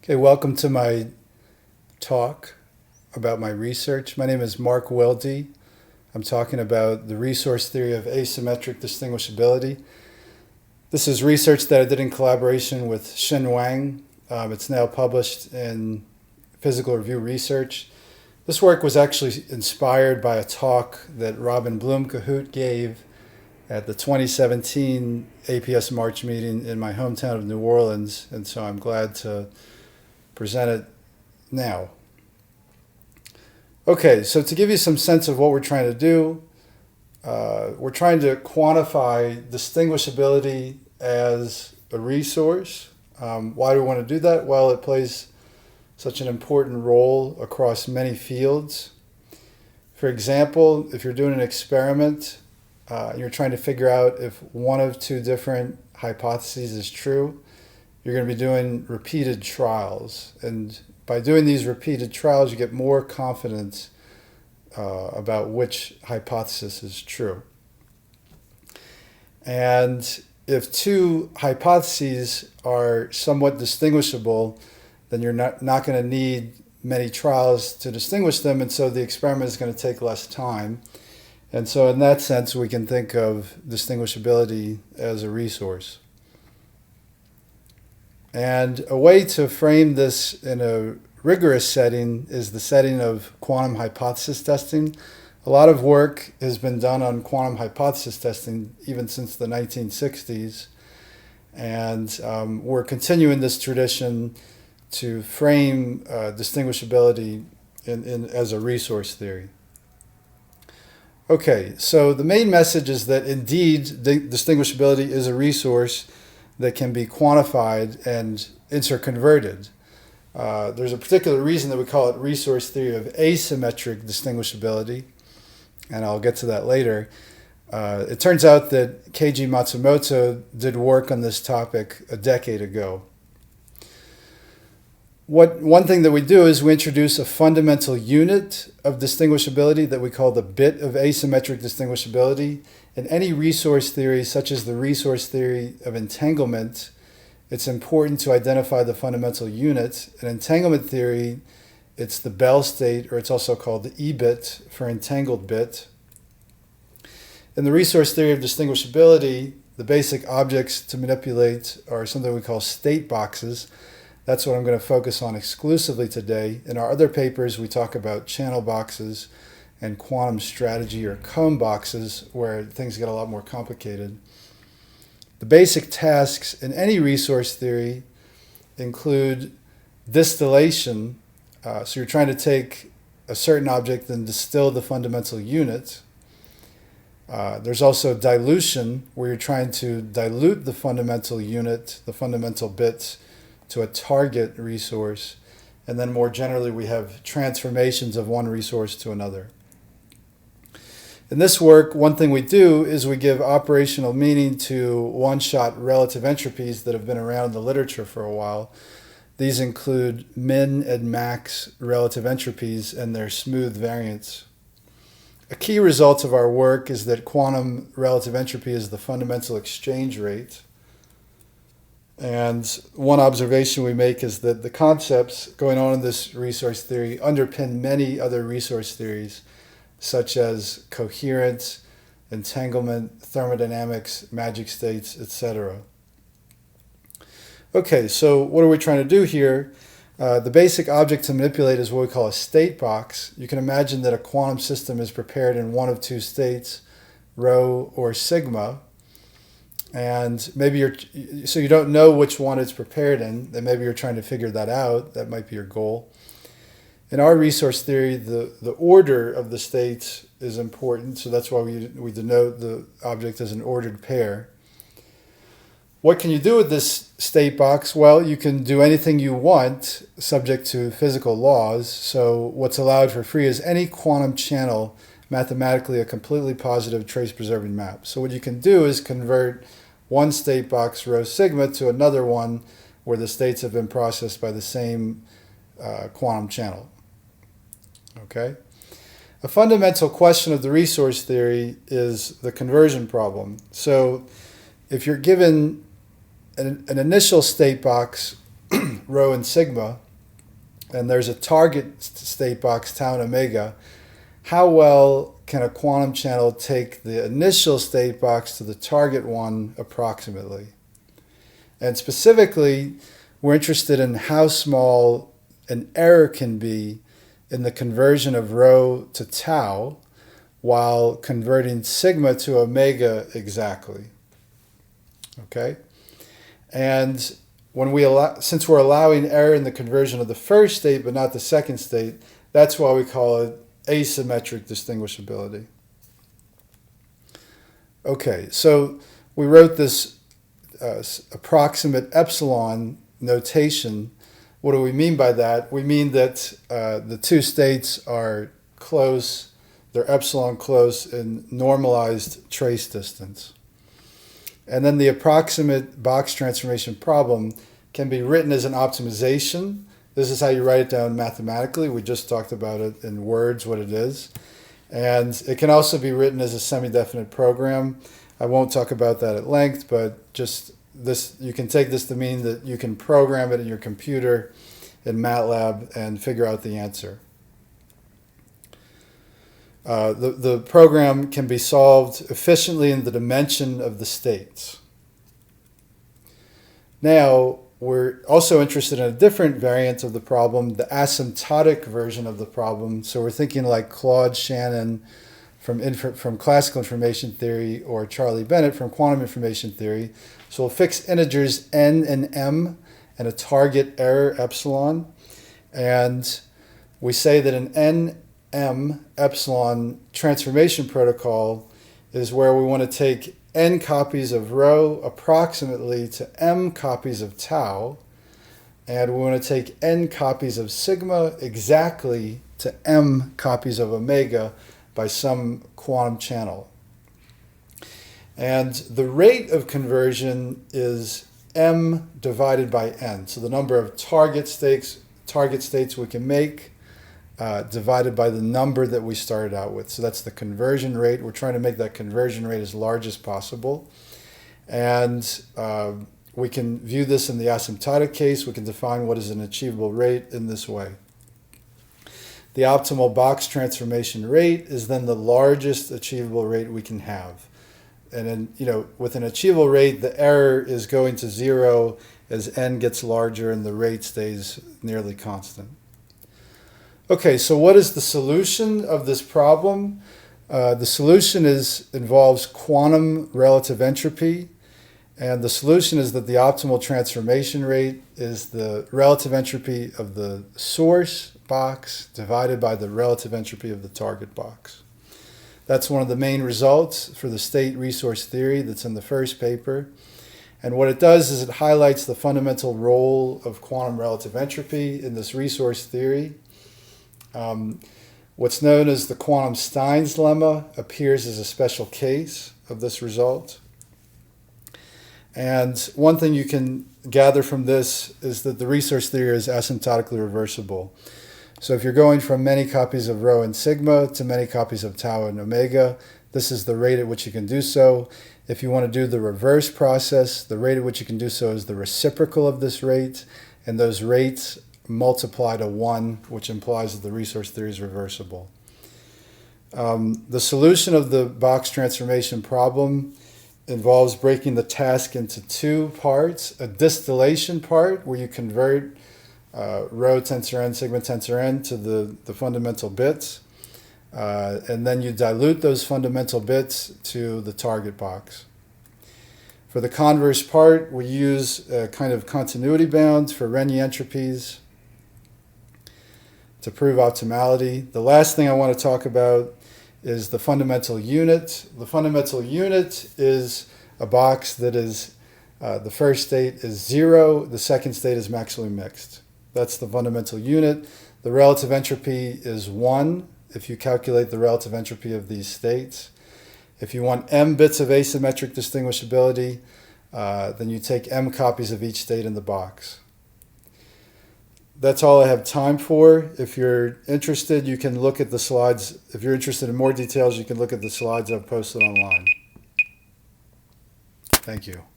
Okay, welcome to my talk about my research. My name is Mark Wilde. I'm talking about the resource theory of asymmetric distinguishability. This is research that I did in collaboration with Xin Wang. It's now published in Physical Review Research. This work was actually inspired by a talk that Robin Blum-Cahoot gave at the 2017 APS March Meeting in my hometown of New Orleans, and so I'm glad to present it now. Okay, so to give you some sense of what we're trying to do, we're trying to quantify distinguishability as a resource. Why do we want to do that? Well, it plays such an important role across many fields. For example, if you're doing an experiment, you're trying to figure out if one of two different hypotheses is true, you're going to be doing repeated trials. And by doing these repeated trials, you get more confidence about which hypothesis is true. And if two hypotheses are somewhat distinguishable, then you're not going to need many trials to distinguish them, and so the experiment is going to take less time. And so in that sense, we can think of distinguishability as a resource. And a way to frame this in a rigorous setting is the setting of quantum hypothesis testing. A lot of work has been done on quantum hypothesis testing even since the 1960s. And we're continuing this tradition to frame distinguishability as a resource theory. Okay, so the main message is that indeed distinguishability is a resource that can be quantified and interconverted. There's a particular reason that we call it resource theory of asymmetric distinguishability, and I'll get to that later. It turns out that Keiji Matsumoto did work on this topic a decade ago. One thing that we do is we introduce a fundamental unit of distinguishability that we call the bit of asymmetric distinguishability. In any resource theory, such as the resource theory of entanglement, it's important to identify the fundamental unit. In entanglement theory, it's the Bell state, or it's also called the E-bit for entangled bit. In the resource theory of distinguishability, the basic objects to manipulate are something we call state boxes. That's what I'm going to focus on exclusively today. In our other papers, we talk about channel boxes and quantum strategy or cone boxes, where things get a lot more complicated. The basic tasks in any resource theory include distillation. So you're trying to take a certain object and distill the fundamental unit. There's also dilution, where you're trying to dilute the fundamental unit, the fundamental bit, to a target resource. And then more generally, we have transformations of one resource to another. In this work, one thing we do is we give operational meaning to one-shot relative entropies that have been around in the literature for a while. These include min and max relative entropies and their smooth variants. A key result of our work is that quantum relative entropy is the fundamental exchange rate. And one observation we make is that the concepts going on in this resource theory underpin many other resource theories, such as coherence, entanglement, thermodynamics, magic states, etc. Okay, so what are we trying to do here? The basic object to manipulate is what we call a state box. You can imagine that a quantum system is prepared in one of two states, rho or sigma. And maybe so you don't know which one it's prepared in, then maybe you're trying to figure that out. That might be your goal. In our resource theory, the order of the states is important, so that's why we denote the object as an ordered pair. What can you do with this state box? Well, you can do anything you want, subject to physical laws. So what's allowed for free is any quantum channel, mathematically a completely positive trace-preserving map. So what you can do is convert one state box, rho sigma, to another one where the states have been processed by the same quantum channel. Okay? A fundamental question of the resource theory is the conversion problem. So if you're given an initial state box rho and sigma, and there's a target state box, tau and omega, how well can a quantum channel take the initial state box to the target one approximately? And specifically, we're interested in how small an error can be in the conversion of rho to tau while converting sigma to omega exactly. Okay? And since we're allowing error in the conversion of the first state but not the second state, that's why we call it asymmetric distinguishability. Okay, so we wrote this approximate epsilon notation. What do we mean by that? We mean that the two states are close, they're epsilon close in normalized trace distance. And then the approximate box transformation problem can be written as an optimization. This is how you write it down mathematically. We just talked about it in words, what it is. And it can also be written as a semi-definite program. I won't talk about that at length, but just this, you can take this to mean that you can program it in your computer in MATLAB and figure out the answer. The program can be solved efficiently in the dimension of the states. Now, we're also interested in a different variant of the problem, the asymptotic version of the problem. So we're thinking like Claude Shannon from classical information theory or Charlie Bennett from quantum information theory. So we'll fix integers n and m and a target error epsilon. And we say that an n-m epsilon transformation protocol is where we want to take n copies of rho approximately to m copies of tau, and we want to take n copies of sigma exactly to m copies of omega by some quantum channel. And the rate of conversion is m divided by n, so the number of target states we can make divided by the number that we started out with. So that's the conversion rate. We're trying to make that conversion rate as large as possible. And we can view this in the asymptotic case. We can define what is an achievable rate in this way. The optimal box transformation rate is then the largest achievable rate we can have. And then, with an achievable rate, the error is going to zero as n gets larger and the rate stays nearly constant. Okay, so what is the solution of this problem? The solution involves quantum relative entropy, and the solution is that the optimal transformation rate is the relative entropy of the source box divided by the relative entropy of the target box. That's one of the main results for the state resource theory that's in the first paper. And what it does is it highlights the fundamental role of quantum relative entropy in this resource theory. What's known as the quantum Stein's lemma appears as a special case of this result. And one thing you can gather from this is that the resource theory is asymptotically reversible. So if you're going from many copies of rho and sigma to many copies of tau and omega, this is the rate at which you can do so. If you want to do the reverse process, the rate at which you can do so is the reciprocal of this rate, and those rates multiply to 1, which implies that the resource theory is reversible. The solution of the box transformation problem involves breaking the task into two parts: a distillation part, where you convert rho tensor n, sigma tensor n to the fundamental bits, and then you dilute those fundamental bits to the target box. For the converse part, we use a kind of continuity bound for Renyi entropies to prove optimality. The last thing I want to talk about is the fundamental unit. The fundamental unit is a box that is, the first state is 0, the second state is maximally mixed. That's the fundamental unit. The relative entropy is 1 if you calculate the relative entropy of these states. If you want m bits of asymmetric distinguishability, then you take m copies of each state in the box. That's all I have time for. If you're interested, you can look at the slides. If you're interested in more details, you can look at the slides I've posted online. Thank you.